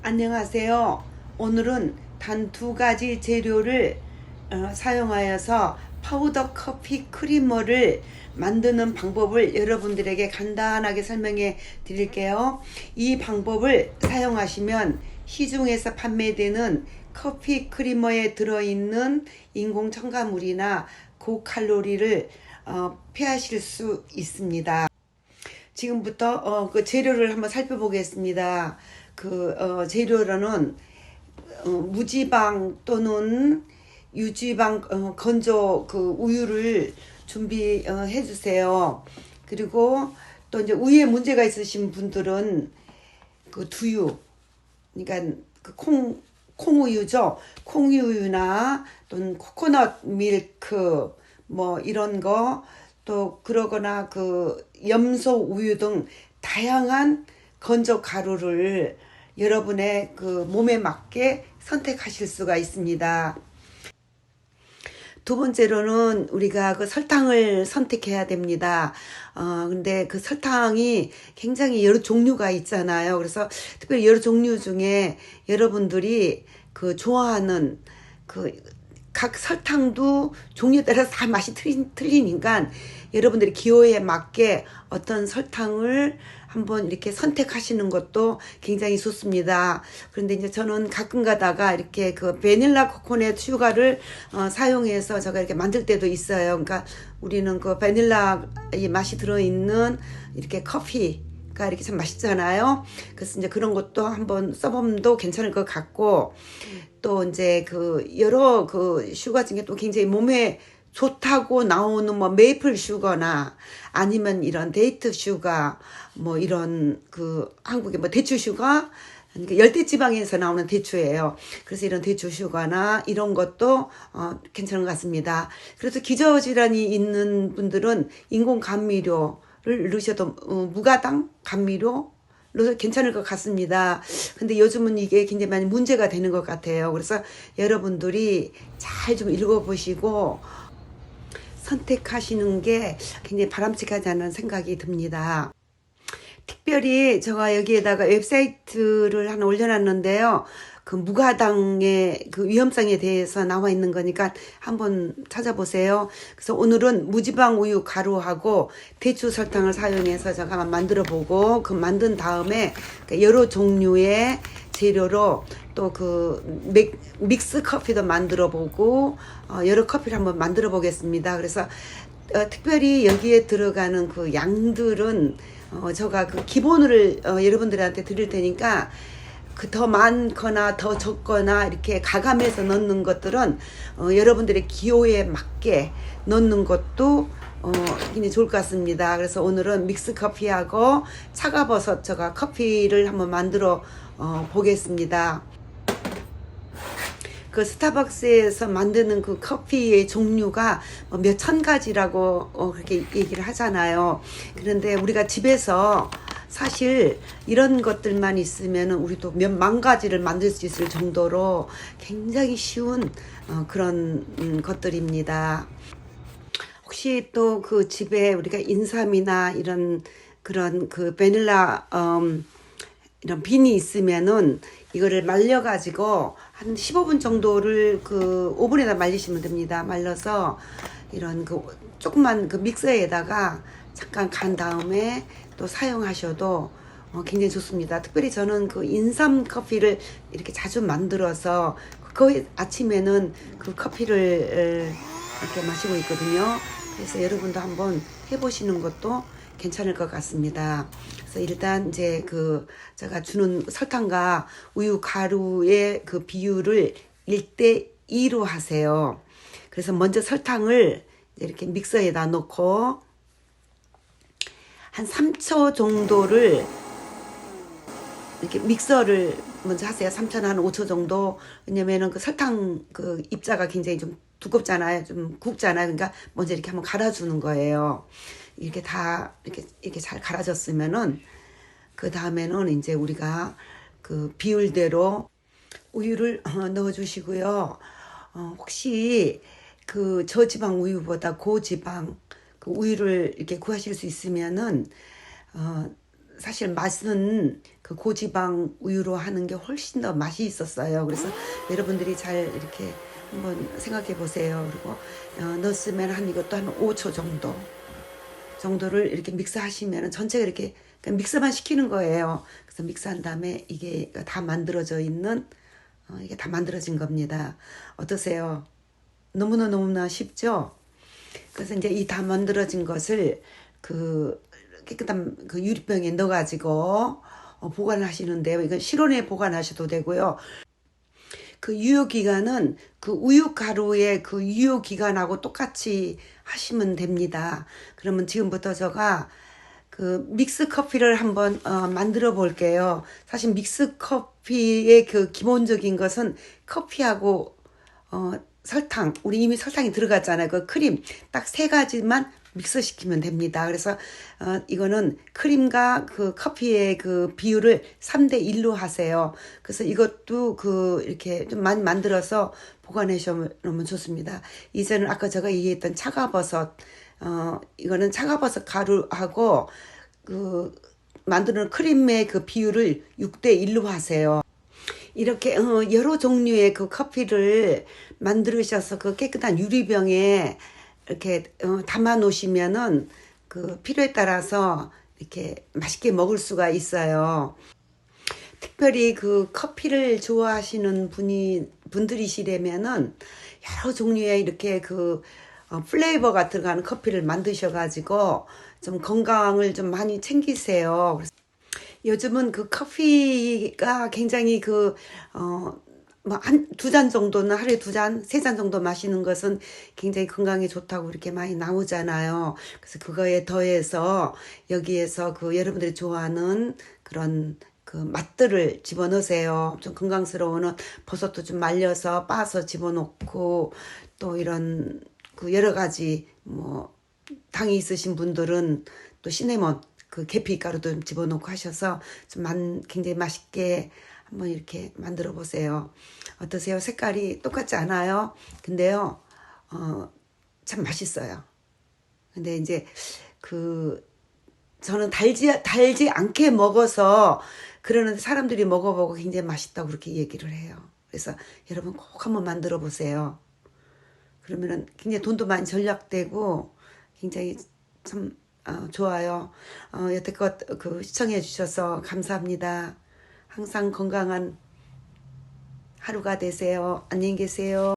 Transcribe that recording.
안녕하세요. 오늘은 단 두 가지 재료를 사용하여서 파우더 커피 크리머를 만드는 방법을 여러분들에게 간단하게 설명해 드릴게요. 이 방법을 사용하시면 시중에서 판매되는 커피 크리머에 들어있는 인공 첨가물이나 고칼로리를 피하실 수 있습니다. 지금부터 그 재료를 한번 살펴보겠습니다. 재료로는 무지방 또는 유지방 건조 우유를 준비해 주세요. 그리고 또 이제 우유에 문제가 있으신 분들은 두유, 그러니까 콩우유죠. 콩우유나 또는 코코넛 밀크 뭐 이런 거, 또 그러거나 염소 우유 등 다양한 건조 가루를 여러분의 몸에 맞게 선택하실 수가 있습니다. 두 번째로는 우리가 설탕을 선택해야 됩니다. 근데 설탕이 굉장히 여러 종류가 있잖아요. 그래서 특별히 여러 종류 중에 여러분들이 좋아하는 각 설탕도 종류에 따라서 다 맛이 틀리니까 여러분들의 기호에 맞게 어떤 설탕을 한번 이렇게 선택하시는 것도 굉장히 좋습니다. 그런데 이제 저는 가끔 가다가 이렇게 바닐라 코코넛 슈가를 사용해서 제가 이렇게 만들 때도 있어요. 그러니까 우리는 바닐라 이 맛이 들어있는 이렇게 커피가 이렇게 참 맛있잖아요. 그래서 이제 그런 것도 한번 써보면 괜찮을 것 같고, 또 이제 여러 슈가 중에 또 굉장히 몸에 좋다고 나오는 메이플 슈거나 아니면 이런 데이트 슈가, 이런 한국의 대추 슈가, 그러니까 열대지방에서 나오는 대추예요. 그래서 이런 대추 슈가나 이런 것도 괜찮은 것 같습니다. 그래서 기저질환이 있는 분들은 인공 감미료를 넣으셔도 무가당 감미료 넣어서 괜찮을 것 같습니다. 근데 요즘은 이게 굉장히 많이 문제가 되는 것 같아요. 그래서 여러분들이 잘 좀 읽어보시고 선택하시는 게 굉장히 바람직하지 않은 생각이 듭니다. 특별히 제가 여기에다가 웹사이트를 하나 올려놨는데요. 무가당의 위험성에 대해서 나와 있는 거니까 한번 찾아보세요. 그래서 오늘은 무지방 우유 가루하고 대추 설탕을 사용해서 제가 한번 만들어 보고, 만든 다음에 여러 종류의 재료로 또 믹스 커피도 만들어 보고 여러 커피를 한번 만들어 보겠습니다. 그래서 특별히 여기에 들어가는 양들은 제가 기본을 여러분들한테 드릴 테니까 더 많거나 더 적거나 이렇게 가감해서 넣는 것들은 여러분들의 기호에 맞게 넣는 것도 굉장히 좋을 것 같습니다. 그래서 오늘은 믹스 커피하고 차가버섯 제가 커피를 한번 만들어 보겠습니다. 스타벅스에서 만드는 커피의 종류가 몇 천 가지라고 그렇게 얘기를 하잖아요. 그런데 우리가 집에서 사실 이런 것들만 있으면 우리도 몇만 가지를 만들 수 있을 정도로 굉장히 쉬운 그런 것들입니다. 혹시 또 집에 우리가 인삼이나 이런 그런 바닐라 이런 빈이 있으면은 이거를 말려가지고 한 15분 정도를 오븐에다 말리시면 됩니다. 말려서 이런 조그만 믹서에다가 잠깐 간 다음에 또 사용하셔도 굉장히 좋습니다. 특별히 저는 인삼 커피를 이렇게 자주 만들어서 거의 아침에는 커피를 이렇게 마시고 있거든요. 그래서 여러분도 한번 해보시는 것도 괜찮을 것 같습니다. 그래서 일단 이제 제가 주는 설탕과 우유 가루의 비율을 1대2로 하세요. 그래서 먼저 설탕을 이렇게 믹서에다 넣고 한 3초 정도를 이렇게 믹서를 먼저 하세요. 3초나 한 5초 정도. 왜냐면은 설탕 입자가 굉장히 좀 두껍잖아요. 좀 굵잖아요. 그러니까 먼저 이렇게 한번 갈아주는 거예요. 이렇게 다 이렇게 잘 갈아졌으면은 그 다음에는 이제 우리가 비율대로 우유를 넣어주시고요. 혹시 저지방 우유보다 고지방 우유를 이렇게 구하실 수 있으면은 사실 맛은 그 고지방 우유로 하는 게 훨씬 더 맛이 있었어요. 그래서 여러분들이 잘 이렇게 한번 생각해 보세요. 그리고 넣었으면 한 이것도 한 5초 정도를 이렇게 믹스하시면 전체가 이렇게 믹스만 시키는 거예요. 그래서 믹스한 다음에 이게 다 만들어져 있는 이게 다 만들어진 겁니다. 어떠세요? 너무나 쉽죠? 그래서 이제 이 다 만들어진 것을 그 깨끗한 그 유리병에 넣어가지고 보관하시는데요. 이건 실온에 보관하셔도 되고요. 그 유효 기간은 그 우유 가루의 그 유효 기간하고 똑같이 하시면 됩니다. 그러면 지금부터 제가 그 믹스 커피를 한번 만들어 볼게요. 사실 믹스 커피의 그 기본적인 것은 커피하고 설탕, 우리 이미 설탕이 들어갔잖아요. 그 크림 딱 세 가지만 믹스 시키면 됩니다. 그래서 이거는 크림과 그 커피의 그 비율을 3대 1로 하세요. 그래서 이것도 그 이렇게 좀 많이 만들어서 보관해 놓으면 좋습니다. 이제는 아까 제가 얘기했던 차가버섯, 이거는 차가버섯 가루하고 그 만드는 크림의 그 비율을 6대 1로 하세요. 이렇게 여러 종류의 그 커피를 만들으셔서 그 깨끗한 유리병에 이렇게 담아 놓으시면은 그 필요에 따라서 이렇게 맛있게 먹을 수가 있어요. 특별히 그 커피를 좋아하시는 분들이시라면은 여러 종류의 이렇게 그 플레이버가 들어가는 커피를 만드셔가지고 좀 건강을 좀 많이 챙기세요. 요즘은 그 커피가 굉장히 그, 뭐, 두 잔 정도는 하루에 두 잔, 세 잔 정도 마시는 것은 굉장히 건강에 좋다고 이렇게 많이 나오잖아요. 그래서 그거에 더해서 여기에서 그 여러분들이 좋아하는 그런 그 맛들을 집어넣으세요. 좀 건강스러운 버섯도 좀 말려서 빻아서 집어넣고 또 이런 그 여러 가지 뭐 당이 있으신 분들은 또 시네몬 그 계피가루도 좀 집어넣고 하셔서 좀 굉장히 맛있게 한번 이렇게 만들어 보세요. 어떠세요? 색깔이 똑같지 않아요? 근데요, 참 맛있어요. 근데 이제 그 저는 달지 않게 먹어서 그러는데 사람들이 먹어보고 굉장히 맛있다고 그렇게 얘기를 해요. 그래서 여러분 꼭 한번 만들어 보세요. 그러면은 굉장히 돈도 많이 절약되고 굉장히 참 좋아요. 여태껏 그 시청해 주셔서 감사합니다. 항상 건강한 하루가 되세요. 안녕히 계세요.